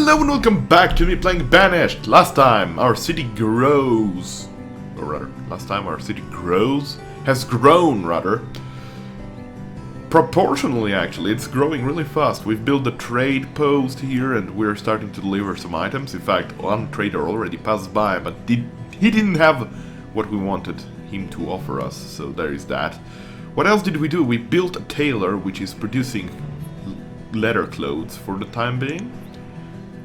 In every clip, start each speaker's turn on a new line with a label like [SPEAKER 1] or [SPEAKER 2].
[SPEAKER 1] Hello and welcome back to me playing Banished. Last time our city grows, or rather, last time our city has grown rather. Proportionally actually, it's growing really fast. We've built a trade post here and we're starting to deliver some items. In fact, one trader already passed by, but he didn't have what we wanted him to offer us, so there is that. What else did we do? We built a tailor which is producing leather clothes for the time being.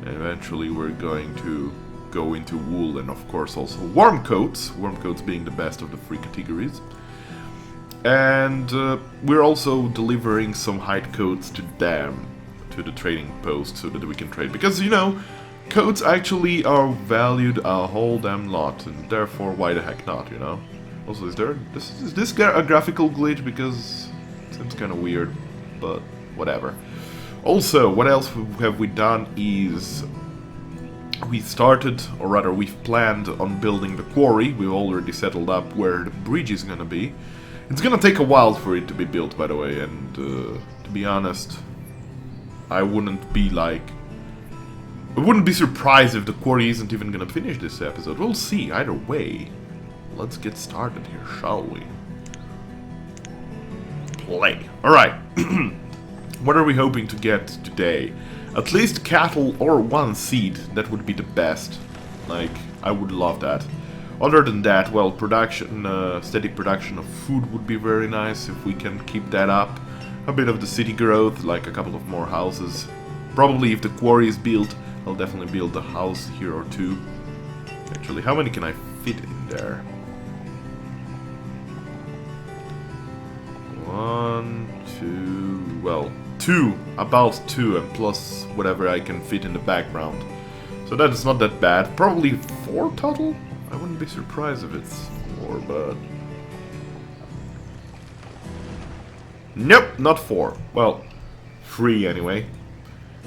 [SPEAKER 1] And eventually we're going to go into wool and of course also warm coats being the best of the three categories. And we're also delivering some hide coats to them, to the trading post, so that we can trade. Because, you know, coats actually are valued a whole damn lot, and therefore why the heck not, you know? Also, is this a graphical glitch? Because it seems kind of weird, but whatever. Also, what else have we done is we started, or rather we've planned on building the quarry. We've already settled up where the bridge is gonna be. It's gonna take a while for it to be built, by the way, and to be honest, I wouldn't be surprised if the quarry isn't even gonna finish this episode. We'll see, either way. Let's get started here, shall we? Play. Alright. What are we hoping to get today? At least cattle or one seed, that would be the best. Like, I would love that. Other than that, well, production, steady production of food would be very nice if we can keep that up. A bit of the city growth, like a couple of more houses. Probably if the quarry is built, I'll definitely build a house here or two. Actually, how many can I fit in there? 1, 2, well, 2, about 2, and plus whatever I can fit in the background. So that is not that bad. Probably 4 total? I wouldn't be surprised if it's 4, but... Nope, not 4. Well, 3 anyway.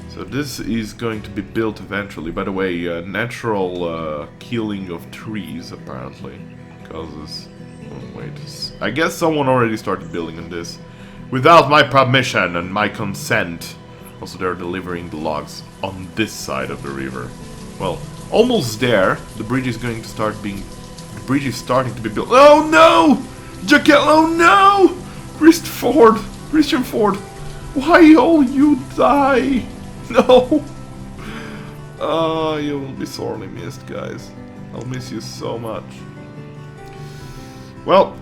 [SPEAKER 1] So this is going to be built eventually. By the way, natural killing of trees, apparently, causes... Oh, wait, I guess someone already started building on this. Without my permission and my consent. Also, they're delivering the logs on this side of the river. Well, almost there. The bridge is going to start being... The bridge is starting to be built. Oh no! Jaquel, oh no! Christian Ford. Why all you die? No! You will be sorely missed, guys. I'll miss you so much. Well,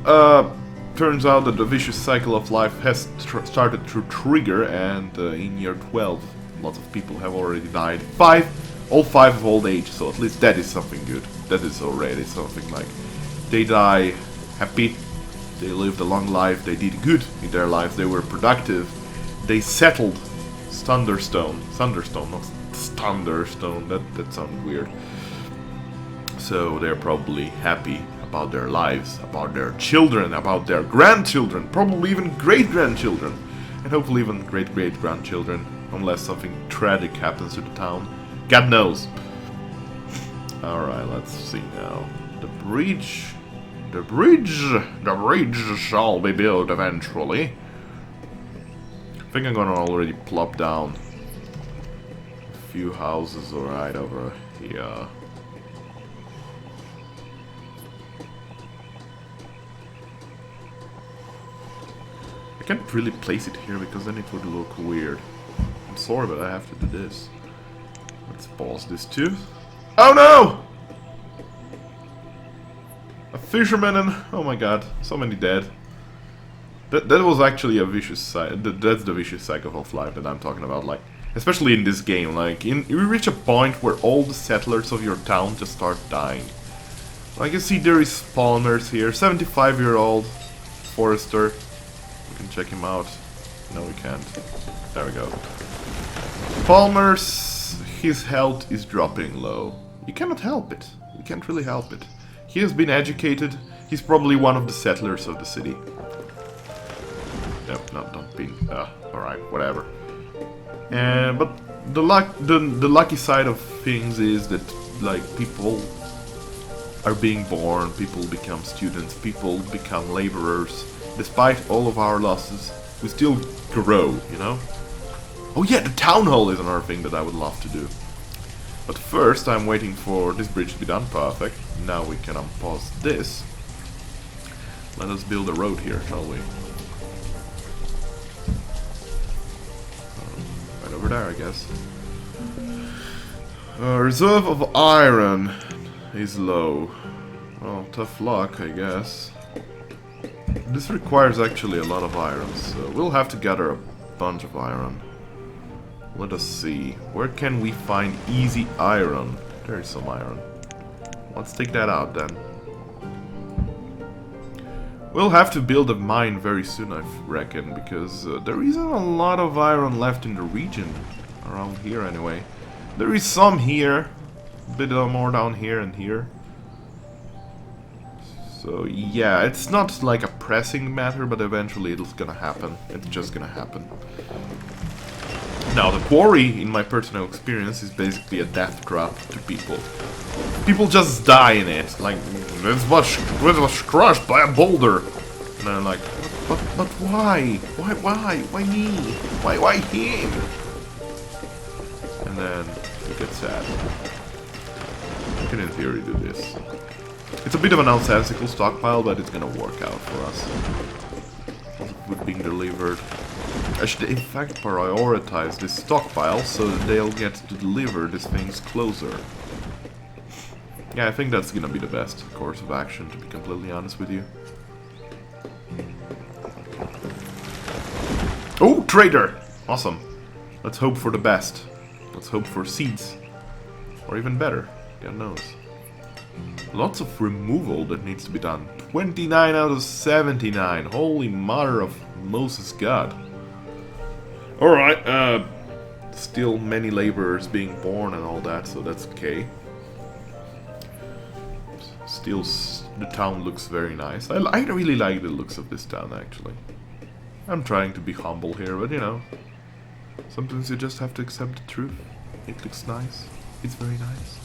[SPEAKER 1] turns out that the vicious cycle of life has started to trigger, and in year 12, lots of people have already died. All 5 of old age, so at least that is something good. That is already something like they die happy, they lived a long life, they did good in their life, they were productive, they settled Thunderstone, not Thunderstone, that sounds weird. So they're probably happy about their lives, about their children, about their grandchildren, probably even great-grandchildren, and hopefully even great-great-grandchildren, unless something tragic happens to the town. God knows. Alright, let's see now. The bridge shall be built eventually. I think I'm gonna already plop down a few houses right over here. I can't really place it here because then it would look weird. I'm sorry, but I have to do this. Let's pause this too. Oh no! A fisherman and... Oh my god, so many dead. That was actually a vicious cycle. That's the vicious cycle of life that I'm talking about. Like, especially in this game. Like, you reach a point where all the settlers of your town just start dying. Like you see, there is Palmer's here, 75-year-old forester. We can check him out. No, we can't. There we go. Palmer's, his health is dropping low. You cannot help it. You can't really help it. He has been educated. He's probably one of the settlers of the city. Nope, not being... alright, whatever. But the lucky side of things is that, like, people are being born, people become students, people become laborers. Despite all of our losses, we still grow, you know? Oh yeah, the town hall is another thing that I would love to do. But first I'm waiting for this bridge to be done. Perfect. Now we can unpause this. Let us build a road here, shall we? Right over there, I guess. Reserve of iron is low. Well, tough luck, I guess. This requires actually a lot of iron, so we'll have to gather a bunch of iron. Let us see. Where can we find easy iron? There is some iron. Let's take that out then. We'll have to build a mine very soon, I reckon, because there isn't a lot of iron left in the region. Around here, anyway. There is some here. A bit more down here and here. So, yeah, it's not like a pressing matter, but eventually it's gonna happen. It's just gonna happen. Now, the quarry, in my personal experience, is basically a death trap to people. People just die in it. Like, it was crushed by a boulder. And I'm like, but why? Why me? Why him? And then you get sad. You can in theory do this. It's a bit of a nonsensical stockpile, but it's gonna work out for us. Food being delivered. I should in fact prioritize this stockpile so that they'll get to deliver these things closer. Yeah, I think that's gonna be the best course of action, to be completely honest with you. Oh, trader! Awesome. Let's hope for the best. Let's hope for seeds. Or even better, God knows. Lots of removal that needs to be done. 29 out of 79. Holy mother of Moses God. Alright, still many laborers being born and all that, so that's okay. Still, the town looks very nice. I really like the looks of this town, actually. I'm trying to be humble here, but you know, sometimes you just have to accept the truth. It looks nice. It's very nice.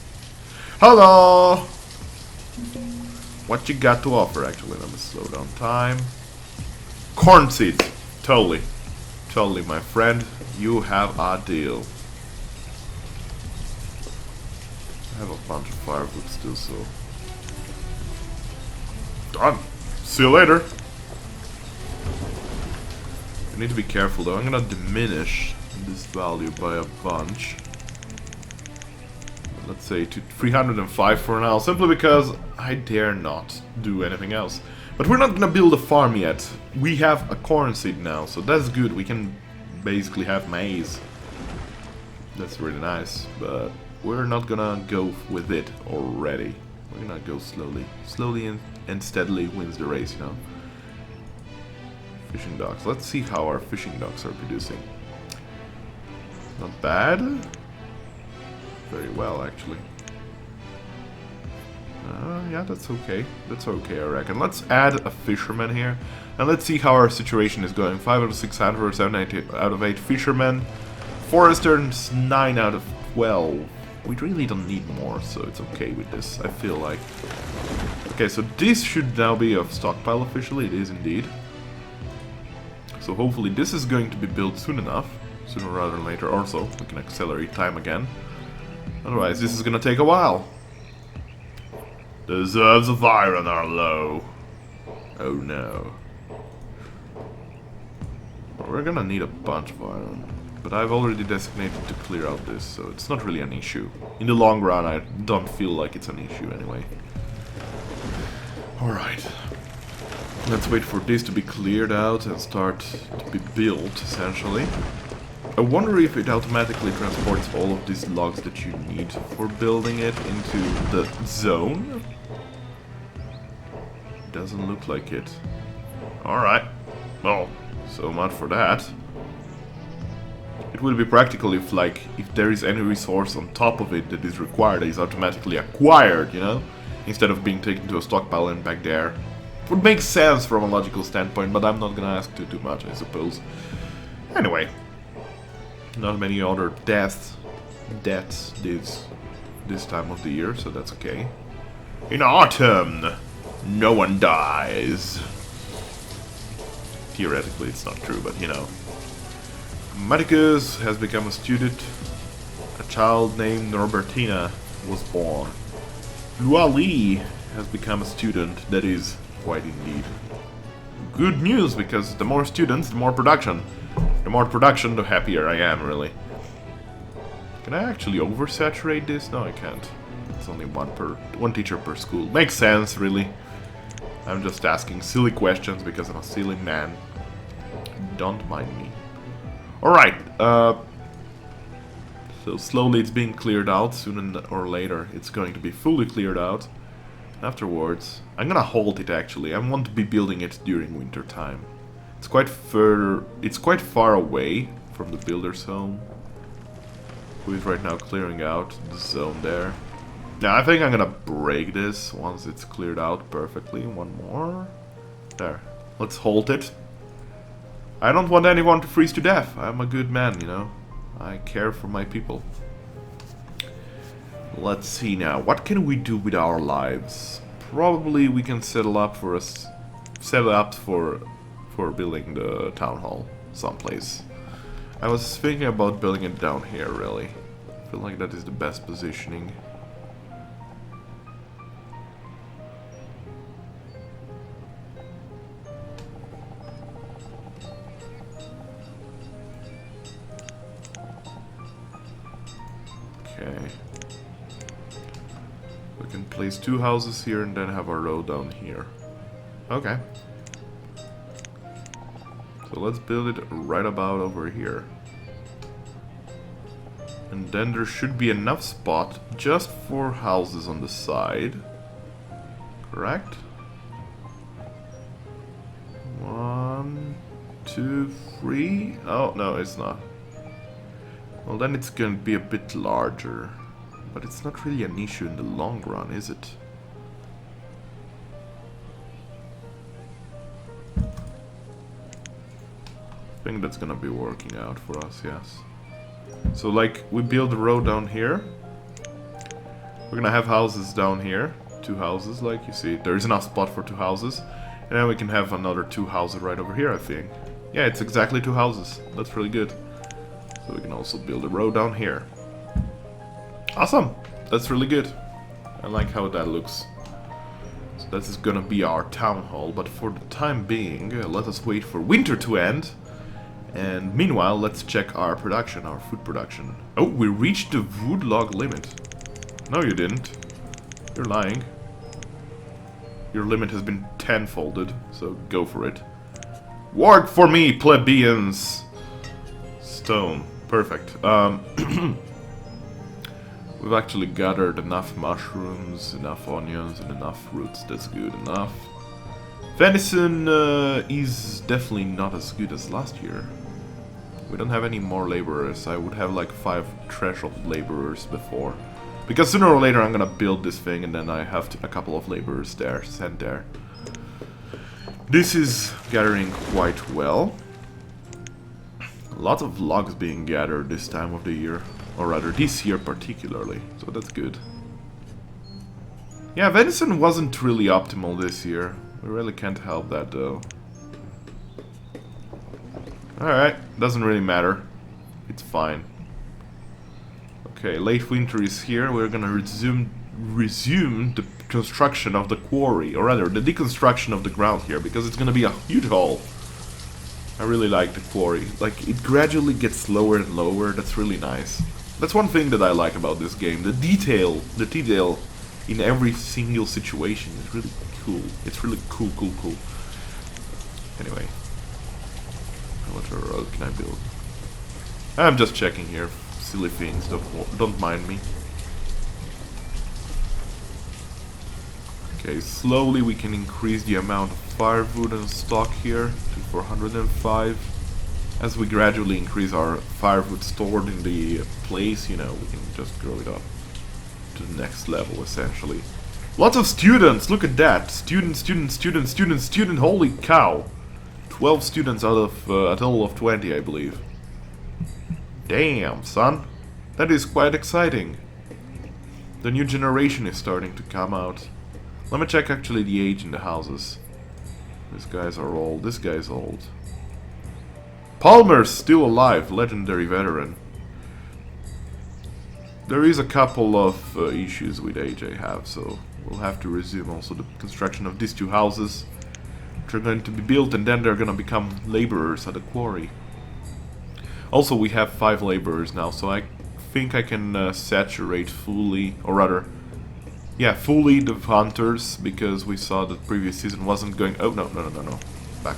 [SPEAKER 1] Hello! What you got to offer, actually? Let me slow down time. Corn seeds! Totally. Totally, my friend. You have a deal. I have a bunch of firewood still, so... Done. See you later. I need to be careful though. I'm gonna diminish this value by a bunch. Let's say to 305 for now, simply because I dare not do anything else. But we're not gonna build a farm yet. We have a corn seed now, so that's good. We can basically have maize. That's really nice, but we're not gonna go with it already. We're gonna go slowly. Slowly and steadily wins the race, you know. Fishing docks. Let's see how our fishing docks are producing. Not bad. Very well, actually. Yeah, that's okay. That's okay, I reckon. Let's add a fisherman here. And let's see how our situation is going. 5 out of 6 hunters, 7 out of 8 fishermen. Foresters, 9 out of 12. We really don't need more, so it's okay with this, I feel like. Okay, so this should now be a stockpile officially. It is indeed. So hopefully this is going to be built soon enough. Sooner rather than later. Also, we can accelerate time again. Otherwise, this is gonna take a while. The reserves of iron are low. Oh no. We're gonna need a bunch of iron. But I've already designated to clear out this, so it's not really an issue. In the long run, I don't feel like it's an issue anyway. Alright. Let's wait for this to be cleared out and start to be built, essentially. I wonder if it automatically transports all of these logs that you need for building it into the zone. Doesn't look like it. Alright. Well, so much for that. It would be practical if, like, if there is any resource on top of it that is required, that is automatically acquired, you know? Instead of being taken to a stockpile and back there. It would make sense from a logical standpoint, but I'm not gonna ask too much, I suppose. Anyway. Not many other deaths this time of the year, so that's okay. In autumn, no one dies. Theoretically, it's not true, but you know. Maticus has become a child named Norbertina was born. Luali has become a student. That is quite indeed good news, because the more students, the more production. The more production, the happier I am, really. Can I actually oversaturate this? No, I can't. It's only one teacher per school. Makes sense, really. I'm just asking silly questions because I'm a silly man. Don't mind me. Alright, so slowly it's being cleared out. Sooner or later it's going to be fully cleared out. Afterwards, I'm gonna halt it actually. I want to be building it during winter time. It's quite far away from the builder's home, who is right now clearing out the zone there. Now I think I'm gonna break this once it's cleared out perfectly. One more. There. Let's halt it. I don't want anyone to freeze to death. I'm a good man, you know. I care for my people. Let's see now. What can we do with our lives? Probably we can set up for building the town hall someplace. I was thinking about building it down here, really. I feel like that is the best positioning. Okay. We can place 2 houses here and then have a road down here. Okay. So let's build it right about over here. And then there should be enough spot just for houses on the side. Correct? 1, 2, 3. Oh, no, it's not. Well, then it's going to be a bit larger. But it's not really an issue in the long run, is it? I think that's gonna be working out for us, yes. So, like, we build a road down here. We're gonna have houses down here. 2 houses, like you see. There is enough spot for 2 houses. And then we can have another 2 houses right over here, I think. Yeah, it's exactly 2 houses. That's really good. So we can also build a road down here. Awesome! That's really good. I like how that looks. So that is gonna be our town hall, but for the time being, let us wait for winter to end. And meanwhile, let's check our production, our food production. Oh, we reached the wood log limit. No, you didn't. You're lying. Your limit has been 10-folded, so go for it. Work for me, plebeians! Stone. Perfect. We've actually gathered enough mushrooms, enough onions, and enough roots. That's good enough. Venison is definitely not as good as last year. We don't have any more laborers. I would have like 5 threshold laborers before. Because sooner or later I'm gonna build this thing and then I have a couple of laborers there, sent there. This is gathering quite well. Lots of logs being gathered this time of the year. Or rather, this year particularly. So that's good. Yeah, venison wasn't really optimal this year. We really can't help that though. Alright, doesn't really matter. It's fine. Okay, late winter is here. We're gonna resume the construction of the quarry. Or rather, the deconstruction of the ground here. Because it's gonna be a huge hole. I really like the quarry. Like, it gradually gets lower and lower. That's really nice. That's one thing that I like about this game. The detail in every single situation is really cool. It's really cool. Anyway. What road can I build? I'm just checking here. Silly things. Don't mind me. Okay, slowly we can increase the amount of firewood and stock here to 405. As we gradually increase our firewood stored in the place, you know, we can just grow it up to the next level, essentially. Lots of students! Look at that! Student, holy cow! 12 students out of a total of 20, I believe. Damn, son! That is quite exciting. The new generation is starting to come out. Let me check actually the age in the houses. These guys are old. This guy's old. Palmer's still alive. Legendary veteran. there is a couple of issues with AJ have, so we'll have to resume also the construction of these two houses, which are going to be built, and then they're going to become laborers at the quarry. Also, we have 5 laborers now, so I think I can saturate fully, or rather, yeah, fully the hunters, because we saw that previous season wasn't going... Oh, no. Back.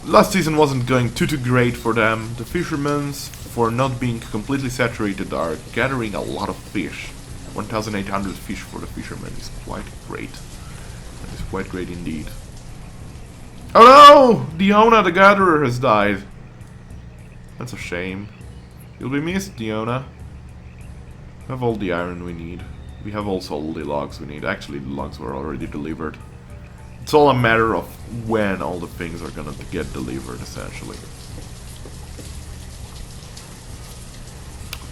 [SPEAKER 1] Last season wasn't going too great for them. The fishermen, for not being completely saturated, are gathering a lot of fish. 1,800 fish for the fishermen is quite great. That is quite great indeed. Oh no! Diona the Gatherer has died. That's a shame. You'll be missed, Diona. We have all the iron we need. We have also all the logs we need. Actually, the logs were already delivered. It's all a matter of when all the things are gonna get delivered, essentially.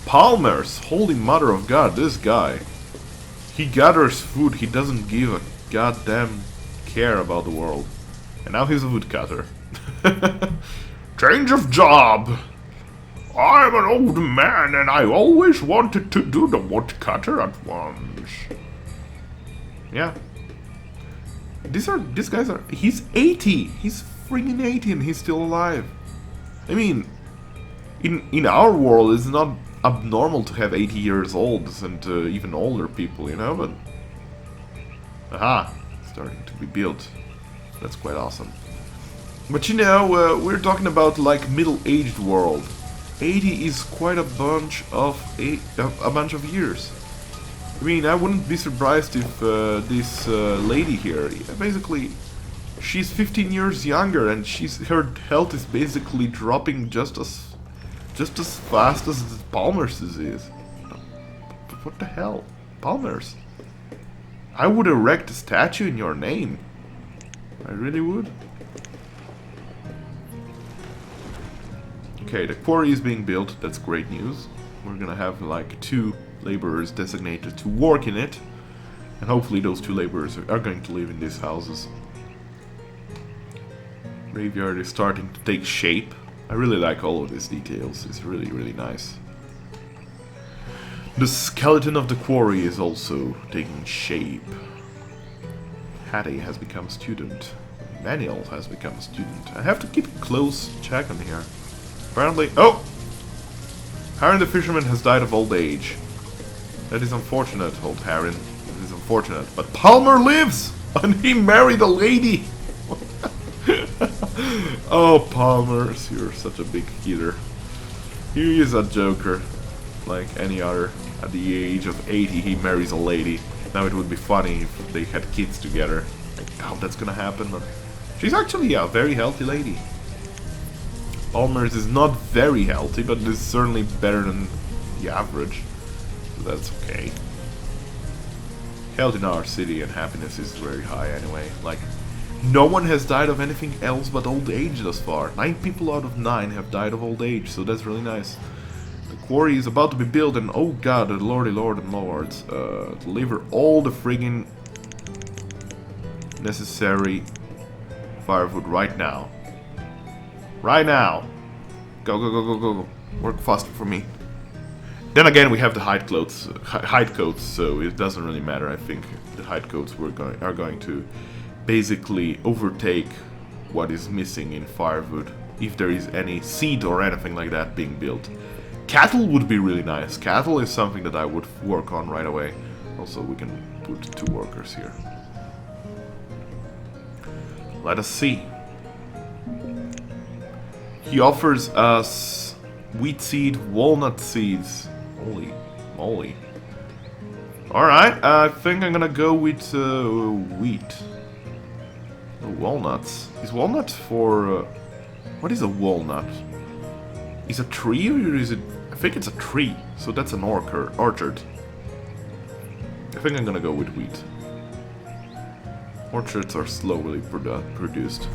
[SPEAKER 1] Palmer's, holy mother of God, this guy. He gathers food, he doesn't give a goddamn care about the world. And now he's a woodcutter. Change of job! I'm an old man and I always wanted to do the woodcutter at once. Yeah. These guys are... He's 80! He's freaking 80 and he's still alive. I mean, in our world it's not abnormal to have 80 years old and even older people, you know, but... Aha! Starting to be built. That's quite awesome. But you know, we're talking about like middle-aged world. 80 is quite a bunch of years. I mean, I wouldn't be surprised if this lady here, basically, she's 15 years younger, and her health is basically dropping just as fast as Palmer's disease. What the hell, Palmer's? I would erect a statue in your name. I really would. Okay, the quarry is being built. That's great news. We're gonna have like 2 laborers designated to work in it, and hopefully those 2 laborers are going to live in these houses. Graveyard is starting to take shape. I really like all of these details. It's really, really nice. The skeleton of the quarry is also taking shape. Hattie has become a student. Manuel has become a student. I have to keep a close check on here. Apparently... Oh! Harren the fisherman has died of old age. That is unfortunate, old Harren. That is unfortunate. But Palmer lives! And he married a lady! Oh, Palmer, you're such a big kidder. He is a joker. Like any other. At the age of 80, he marries a lady. Now it would be funny if they had kids together. I doubt that's gonna happen, but... She's actually a very healthy lady. Palmer's is not very healthy, but it's certainly better than the average. So that's okay. Health in our city and happiness is very high anyway. Like, no one has died of anything else but old age thus far. 9 people out of 9 have died of old age, so that's really nice. The quarry is about to be built, and oh god, the lordy lord and lords, deliver all the friggin' necessary firewood right now. Right now! Go, go, go, go, go, go. Work faster for me. Then again, we have the hide coats, so it doesn't really matter. I think the hide coats are going to basically overtake what is missing in firewood, if there is any seed or anything like that being built. Cattle would be really nice. Cattle is something that I would work on right away. Also, we can put 2 workers here. Let us see. He offers us wheat seed, walnut seeds. Holy moly. Alright, I think I'm gonna go with wheat. Oh, walnuts. Is walnut for... what is a walnut? Is it a tree or is it... I think it's a tree, so that's an orchard. I think I'm gonna go with wheat. Orchards are slowly produced.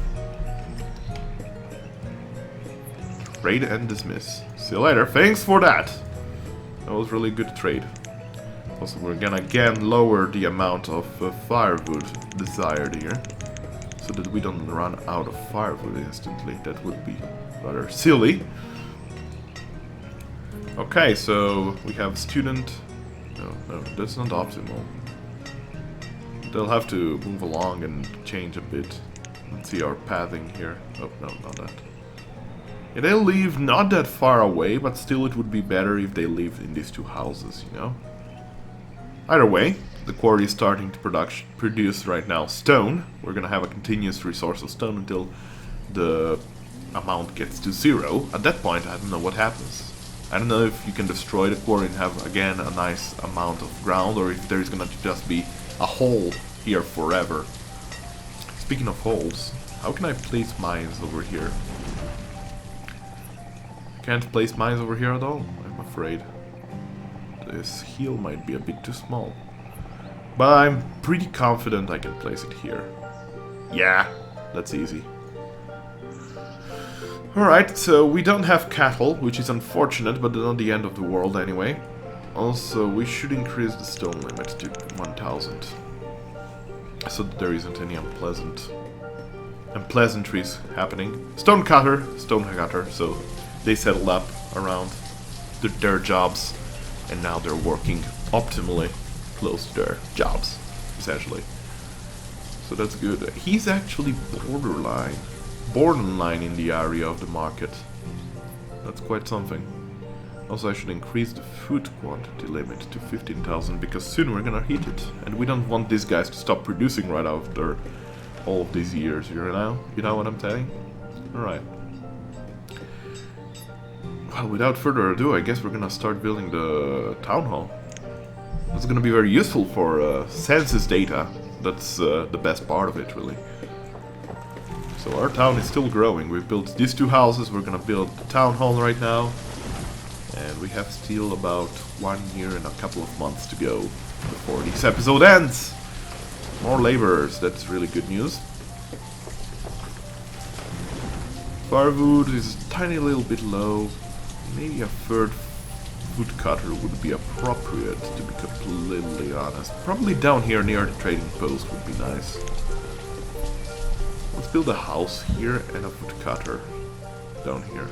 [SPEAKER 1] Trade and dismiss. See you later. Thanks for that. That was really good trade. Also, we're gonna again lower the amount of firewood desired here, so that we don't run out of firewood instantly. That would be rather silly. Okay, so we have student. No, that's not optimal. They'll have to move along and change a bit. Let's see our pathing here. Oh, no, not that. Yeah, they live not that far away, but still it would be better if they lived in these two houses, you know? Either way, the quarry is starting to produce right now stone. We're gonna have a continuous resource of stone until the amount gets to 0. At that point, I don't know what happens. I don't know if you can destroy the quarry and have, again, a nice amount of ground, or if there's gonna just be a hole here forever. Speaking of holes, how can I place mines over here? Can't place mines over here at all, I'm afraid. This hill might be a bit too small. But I'm pretty confident I can place it here. Yeah, that's easy. Alright, so we don't have cattle, which is unfortunate, but not the end of the world anyway. Also, we should increase the stone limit to 1000. So that there isn't any unpleasantries happening. Stone cutter, so they settled up around their jobs, and now they're working optimally close to their jobs, essentially. So that's good. He's actually borderline in the area of the market. That's quite something. Also, I should increase the food quantity limit to 15,000 because soon we're gonna hit it, and we don't want these guys to stop producing right after all of these years. You know what I'm saying? All right. Well, without further ado, I guess we're gonna start building the town hall. It's gonna be very useful for census data. That's the best part of it, really. So our town is still growing. We've built these two houses. We're gonna build the town hall right now. And we have still about 1 year and a couple of months to go before this episode ends. More laborers, that's really good news. Firewood is a tiny little bit low. Maybe a third wood cutter would be appropriate, to be completely honest. Probably down here near the trading post would be nice. Let's build a house here and a wood cutter down here.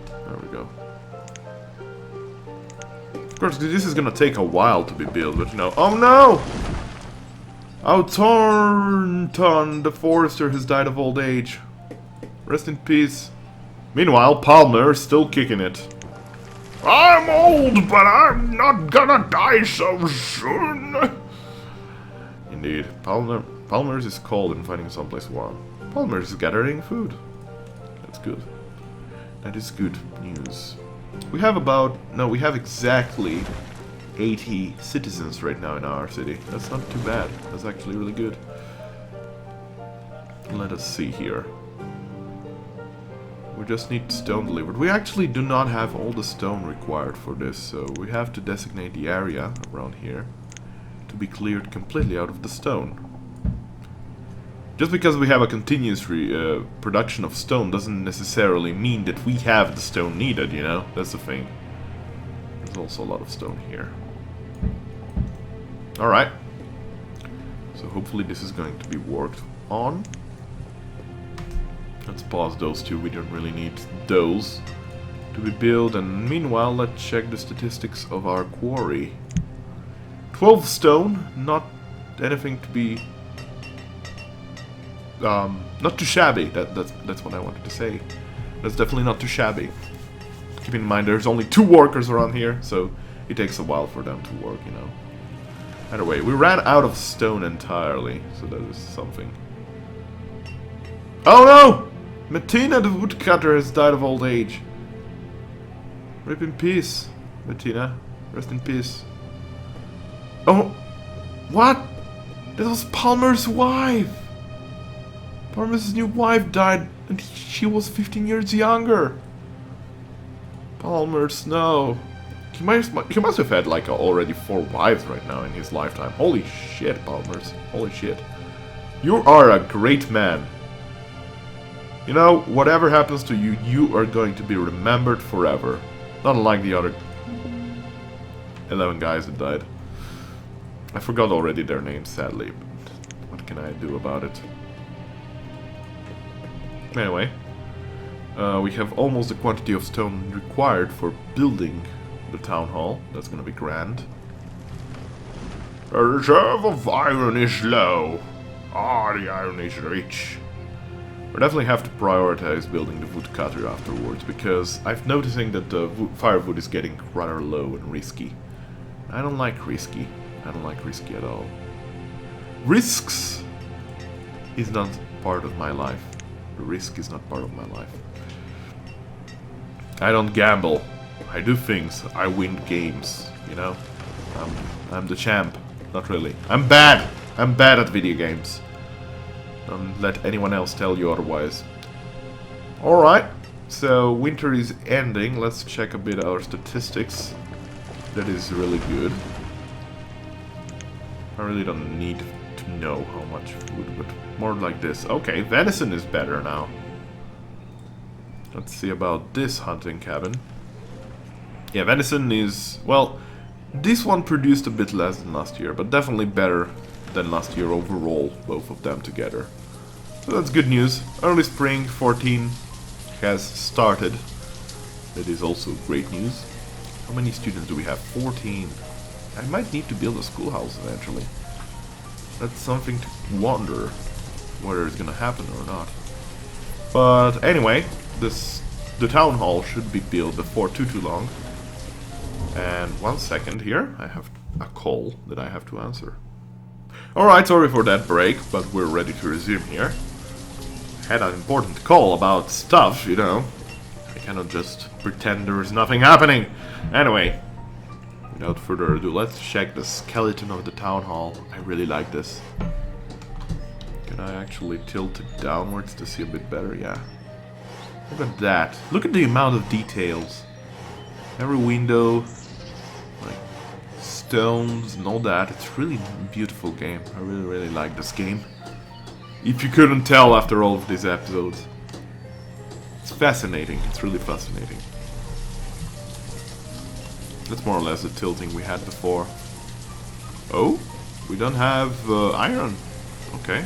[SPEAKER 1] There we go. Of course, this is gonna take a while to be built, but you know. Oh no! Thornton, the forester, has died of old age. Rest in peace. Meanwhile, Palmer is still kicking it. I'm old, but I'm not gonna die so soon. Indeed, Palmer's is cold and finding someplace warm. Palmer's is gathering food. That's good. That is good news. We have we have exactly 80 citizens right now in our city. That's not too bad. That's actually really good. Let us see here. We just need stone delivered. We actually do not have all the stone required for this, so we have to designate the area around here to be cleared completely out of the stone. Just because we have a continuous production of stone doesn't necessarily mean that we have the stone needed, you know? That's the thing. There's also a lot of stone here. Alright. So hopefully this is going to be worked on. Let's pause those two, we don't really need those to be built. And meanwhile, let's check the statistics of our quarry. 12 stone, not anything to be... not too shabby, that's what I wanted to say. That's definitely not too shabby. Keep in mind there's only 2 workers around here, so it takes a while for them to work, you know. Either way, we ran out of stone entirely, so that is something. Oh no! Martina the woodcutter has died of old age. Rip in peace, Martina. Rest in peace. Oh! What? That was Palmer's wife! Palmer's new wife died and she was 15 years younger. Palmer's, no. He must have had like already 4 wives right now in his lifetime. Holy shit, Palmer's. Holy shit. You are a great man. You know, whatever happens to you, you are going to be remembered forever. Not unlike the other 11 guys that died. I forgot already their names, sadly. But what can I do about it? Anyway, we have almost the quantity of stone required for building the town hall. That's gonna be grand. The reserve of iron is low. The iron is rich. We definitely have to prioritize building the woodcutter afterwards, because I'm noticing that the firewood is getting rather low and risky. I don't like risky. I don't like risky at all. Risks is not part of my life. The risk is not part of my life. I don't gamble. I do things. I win games, you know? I'm the champ. Not really. I'm bad! I'm bad at video games. Don't let anyone else tell you otherwise. Alright, so winter is ending. Let's check a bit our statistics. That is really good. I really don't need to know how much food, but more like this. Okay, venison is better now. Let's see about this hunting cabin. Yeah, venison is... well, this one produced a bit less than last year, but definitely better than last year overall, both of them together. So that's good news. Early spring 14 has started. That is also great news. How many students do we have? 14. I might need to build a schoolhouse eventually. That's something to wonder whether it's gonna happen or not. But anyway, the town hall should be built before too long. And 1 second here, I have a call that I have to answer. Alright, sorry for that break, but we're ready to resume here. Had an important call about stuff, you know. I cannot just pretend there is nothing happening. Anyway, without further ado, let's check the skeleton of the town hall. I really like this. Can I actually tilt it downwards to see a bit better? Yeah. Look at that. Look at the amount of details. Every window, like stones and all that. It's really a beautiful game. I really like this game. If you couldn't tell after all of these episodes. It's fascinating. It's really fascinating. That's more or less the tilting we had before. Oh? We don't have iron. Okay.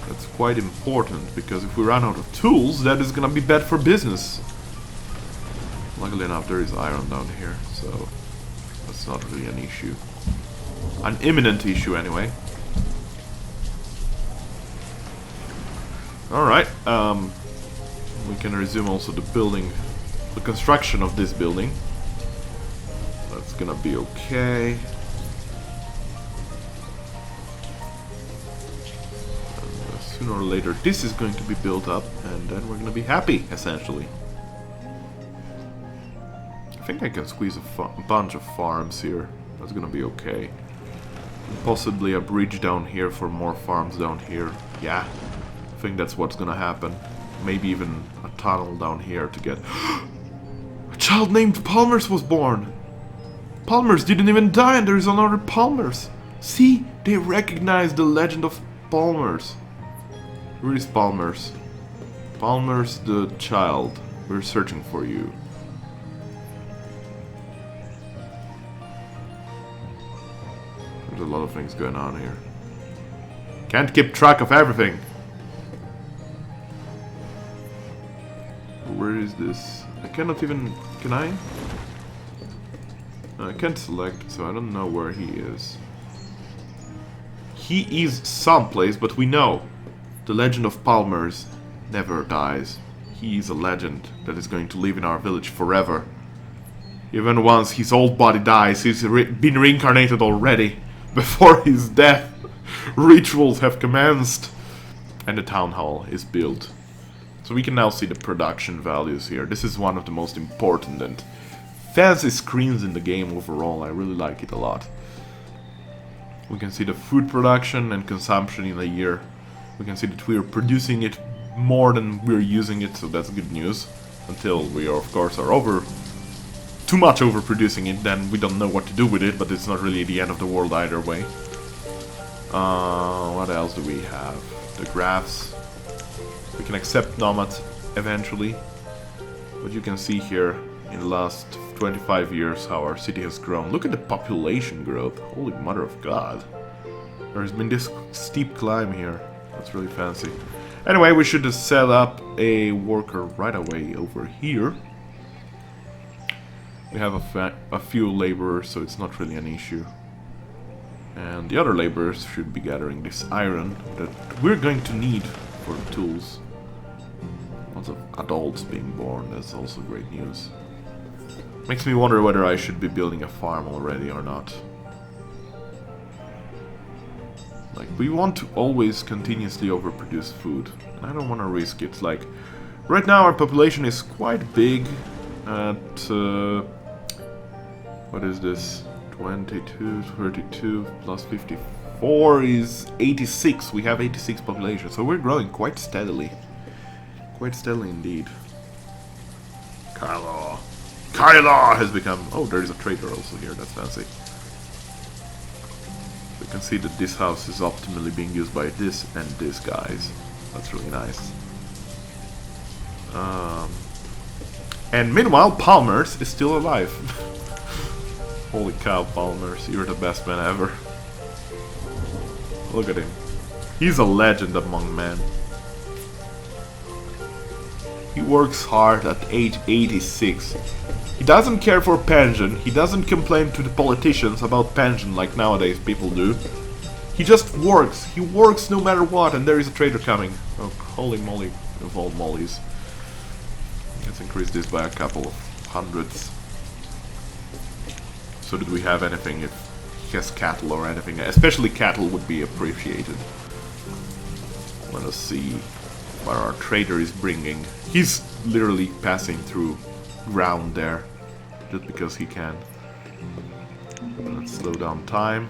[SPEAKER 1] That's quite important, because if we run out of tools, that is gonna be bad for business. Luckily enough, there is iron down here, so that's not really an issue. An imminent issue, anyway. Alright, we can resume also the building, the construction of this building. That's gonna be okay. And sooner or later this is going to be built up, and then we're gonna be happy, essentially. I think I can squeeze a bunch of farms here. That's gonna be okay. And possibly a bridge down here for more farms down here. Yeah. I think that's what's gonna happen. Maybe even a tunnel down here to get... A child named Palmers was born! Palmers didn't even die, and there's another Palmers! See? They recognize the legend of Palmers. Where is Palmers? Palmers the child. We're searching for you. There's a lot of things going on here. Can't keep track of everything. Where is this? I cannot even... Can I? No, I can't select, so I don't know where he is. He is someplace, but we know. The legend of Palmers never dies. He is a legend that is going to live in our village forever. Even once his old body dies, he's been reincarnated already. Before his death, rituals have commenced. And the town hall is built. So we can now see the production values here. This is one of the most important and fancy screens in the game overall. I really like it a lot. We can see the food production and consumption in a year. We can see that we are producing it more than we're using it, so that's good news. Until we are, of course, are too much overproducing it, then we don't know what to do with it, but it's not really the end of the world either way. What else do we have? The graphs. We can accept nomads eventually. But you can see here in the last 25 years how our city has grown. Look at the population growth. Holy mother of God. There's been this steep climb here. That's really fancy. Anyway, we should just set up a worker right away over here. We have a few laborers, so it's not really an issue. And the other laborers should be gathering this iron that we're going to need for the tools. Lots of adults being born, that's also great news. Makes me wonder whether I should be building a farm already or not. Like, we want to always continuously overproduce food, and I don't want to risk it. Like, right now our population is quite big at, what is this? 22, 32 plus 54 is 86. We have 86 population, so we're growing quite steadily. Quite steadily indeed. Kyla has become... Oh, there is a trader also here, that's fancy. You can see that this house is optimally being used by this and this guys. That's really nice. And meanwhile, Palmer's is still alive. Holy cow, Palmer's, you're the best man ever. Look at him. He's a legend among men. He works hard at age 86. He doesn't care for pension. He doesn't complain to the politicians about pension like nowadays people do. He just works. He works no matter what, and there is a trader coming. Oh, holy moly of all mollies. Let's increase this by a couple of hundreds. So that we have anything if he has cattle or anything. Especially cattle would be appreciated. Let us see what our trader is bringing. He's literally passing through ground there just because he can. Let's slow down time.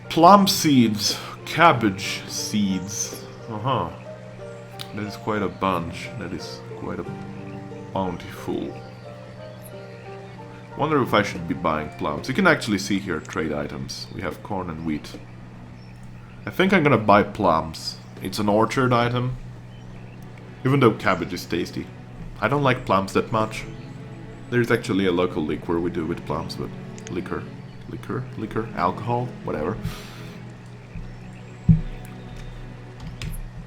[SPEAKER 1] Plum seeds, cabbage seeds. That is quite a bunch. That is quite a bountiful. Wonder if I should be buying plums. You can actually see here trade items. We have corn and wheat. I think I'm gonna buy plums. It's an orchard item. Even though cabbage is tasty. I don't like plums that much. There's actually a local liquor we do with plums, but liquor, alcohol, whatever.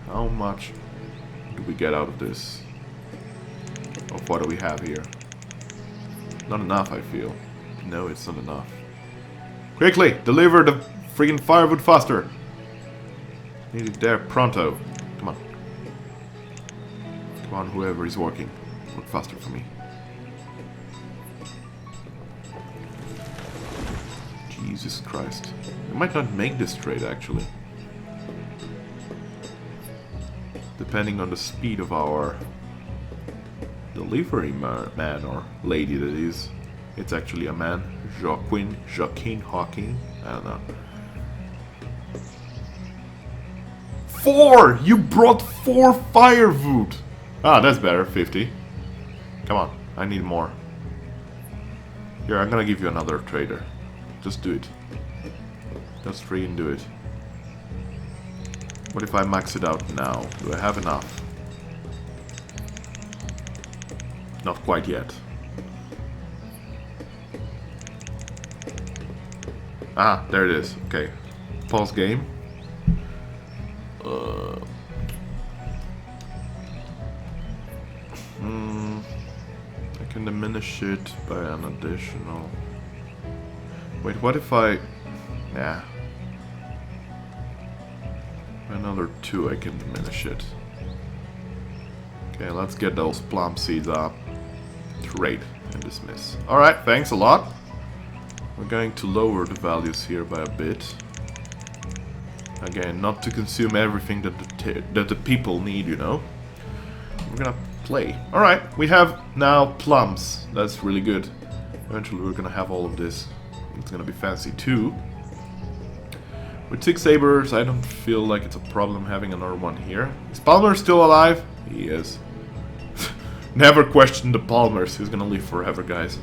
[SPEAKER 1] How much do we get out of this? Of what do we have here? Not enough, I feel. No, it's not enough. Quickly, deliver the friggin' firewood faster. Need it there, pronto. Come on. Come on, whoever is working. Work faster for me. Jesus Christ. I might not make this trade, actually. Depending on the speed of our delivery man or lady that is. It's actually a man. Joaquin Hawking. I don't know. 4! You brought 4 firewood! Ah, that's better. 50. Come on, I need more. Here, I'm gonna give you another trader. Just do it. Just freaking do it. What if I max it out now? Do I have enough? Not quite yet. Ah, there it is. Okay. Pause game. I can diminish it by an additional... Wait, what if I... Yeah. Another 2 I can diminish it. Okay, let's get those plum seeds up. Trade and dismiss. Alright, thanks a lot. We're going to lower the values here by a bit. Again, not to consume everything that the people need, you know. We're gonna play. Alright, we have now plums. That's really good. Eventually we're gonna have all of this. It's gonna be fancy too. With 6 sabers, I don't feel like it's a problem having another one here. Is Palmer still alive? He is. Never question the Palmers. He's gonna live forever, guys.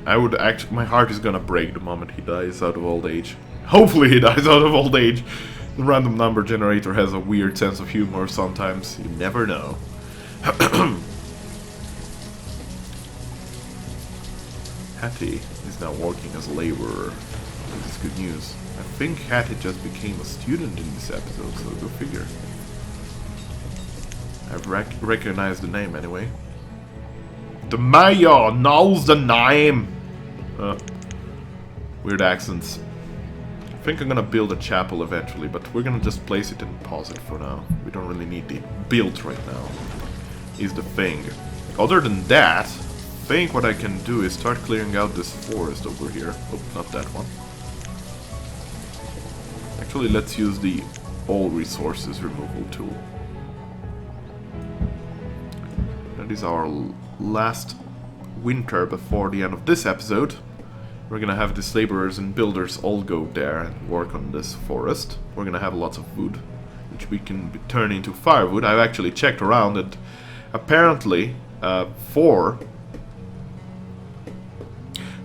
[SPEAKER 1] I would actually... My heart is gonna break the moment he dies out of old age. Hopefully he dies out of old age. The random number generator has a weird sense of humor sometimes. You never know. Hattie is now working as a laborer. This is good news. I think Hattie just became a student in this episode, so go figure. I've recognized the name anyway. The mayor knows the name! Weird accents. I think I'm gonna build a chapel eventually, but we're gonna just place it and pause it for now. We don't really need it built right now, is the thing. Other than that, I think what I can do is start clearing out this forest over here. Oh, not that one. Actually, let's use the all resources removal tool. That is our last winter before the end of this episode. We're gonna have these laborers and builders all go there and work on this forest. We're gonna have lots of wood, which we can turn into firewood. I've actually checked around and apparently four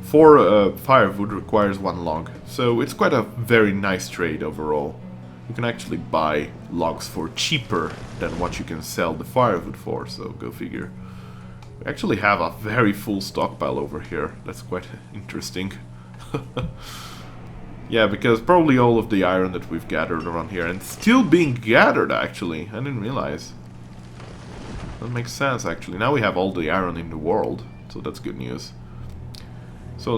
[SPEAKER 1] firewood requires 1 log. So it's quite a very nice trade overall. You can actually buy logs for cheaper than what you can sell the firewood for, so go figure. We actually have a very full stockpile over here. That's quite interesting. Yeah, because probably all of the iron that we've gathered around here, and still being gathered actually, I didn't realize. That makes sense actually. Now we have all the iron in the world, so that's good news. So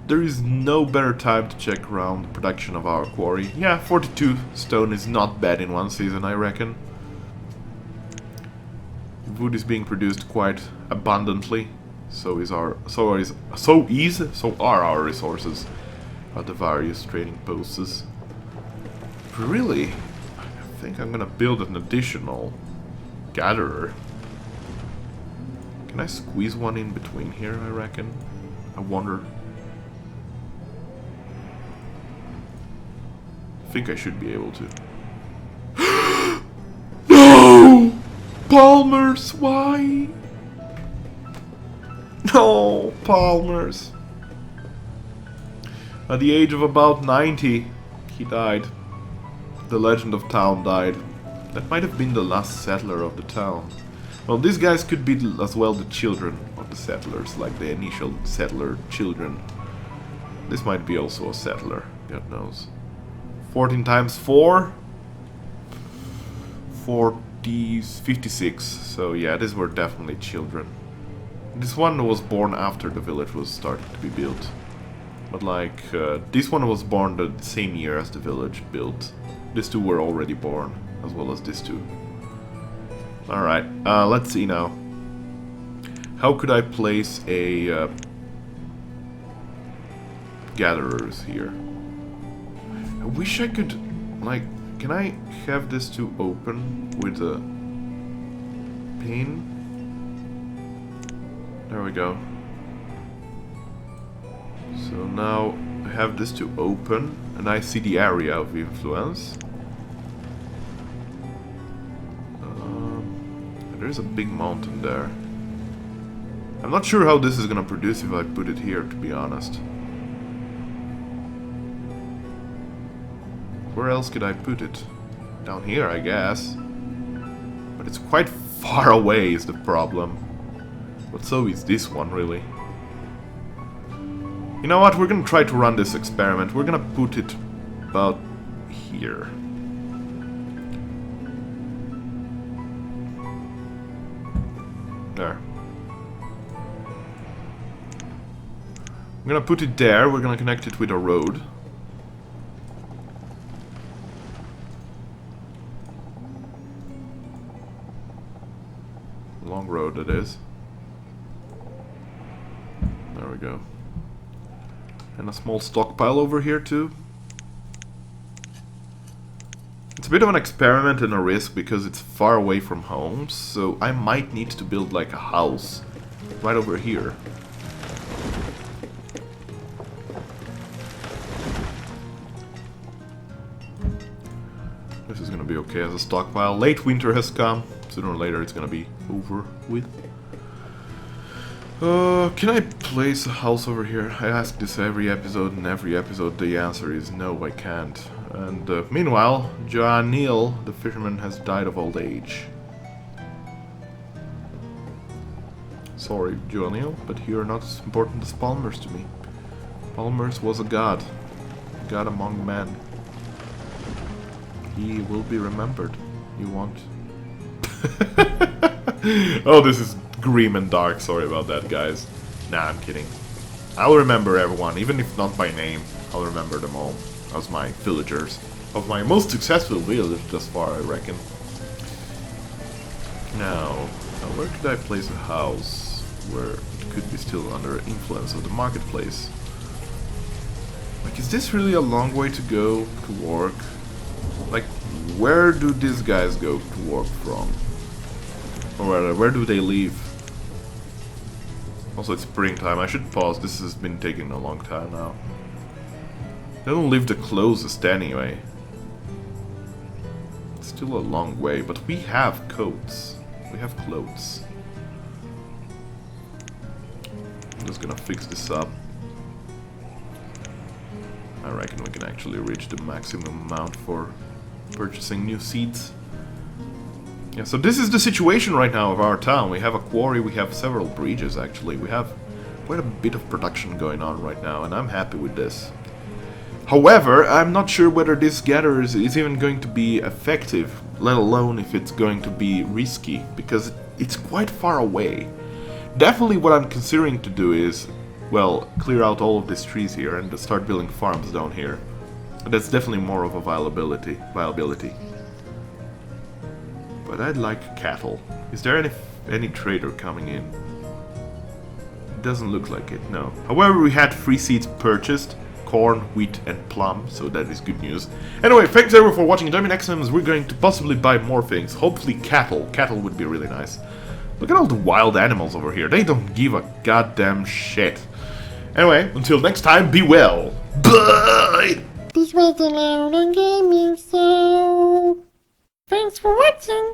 [SPEAKER 1] there is no better time to check around the production of our quarry. Yeah, 42 stone is not bad in one season, I reckon. Wood is being produced quite abundantly. So are our resources at the various trading posts. Really, I think I'm gonna build an additional gatherer. Can I squeeze one in between here, I reckon? I wonder. I think I should be able to. No! Palmers, why? No, Palmers. At the age of about 90, he died. The legend of town died. That might have been the last settler of the town. Well, these guys could be as well the children of the settlers, like the initial settler children. This might be also a settler, God knows. 14 times 4? 56, so yeah, these were definitely children. This one was born after the village was starting to be built. But like, this one was born the same year as the village built. These two were already born, as well as these two. Alright, let's see now. How could I place a gatherers here? I wish I could, like, can I have this to open with a pane? There we go. So now I have this to open, and I see the area of influence. There's a big mountain there. I'm not sure how this is gonna produce if I put it here, to be honest. Where else could I put it? Down here, I guess. But it's quite far away is the problem. But so is this one, really. You know what? We're gonna try to run this experiment. We're gonna put it about here. There. I'm gonna put it there. We're gonna connect it with a road. Long road it is. There we go. And a small stockpile over here too. It's a bit of an experiment and a risk because it's far away from home, so I might need to build like a house right over here. This is gonna be okay as a stockpile. Late winter has come. Sooner or later it's gonna be over with. Can I place a house over here? I ask this every episode, and every episode the answer is no, I can't. And meanwhile, Neil, the fisherman, has died of old age. Sorry, Neil, but you're not as important as Palmers to me. Palmers was a god God among men. He will be remembered. You won't. Oh, this is grim and dark. Sorry about that, guys. Nah, I'm kidding. I'll remember everyone, even if not by name. I'll remember them all as my villagers. Of my most successful village thus far, I reckon. Now, where could I place a house where it could be still under influence of the marketplace? Like, is this really a long way to go to work? Like, where do these guys go to work from? Or rather, where do they leave? Also, it's springtime. I should pause. This has been taking a long time now. They don't live the closest anyway. It's still a long way, but we have coats. We have clothes. I'm just gonna fix this up. I reckon we can actually reach the maximum amount for purchasing new seeds. Yeah, so this is the situation right now of our town. We have a quarry, we have several breaches actually. We have quite a bit of production going on right now, and I'm happy with this. However, I'm not sure whether this gather is even going to be effective, let alone if it's going to be risky, because it's quite far away. Definitely what I'm considering to do is, well, clear out all of these trees here and start building farms down here. That's definitely more of a viability. But I'd like cattle. Is there any trader coming in? It doesn't look like it, no. However, we had free seeds purchased. Corn, wheat, and plum, so that is good news. Anyway, thanks everyone for watching. Join me next time as we're going to possibly buy more things. Hopefully cattle. Cattle would be really nice. Look at all the wild animals over here. They don't give a goddamn shit. Anyway, until next time, be well. Bye!
[SPEAKER 2] This was the Lauron Gaming Show. Thanks for watching.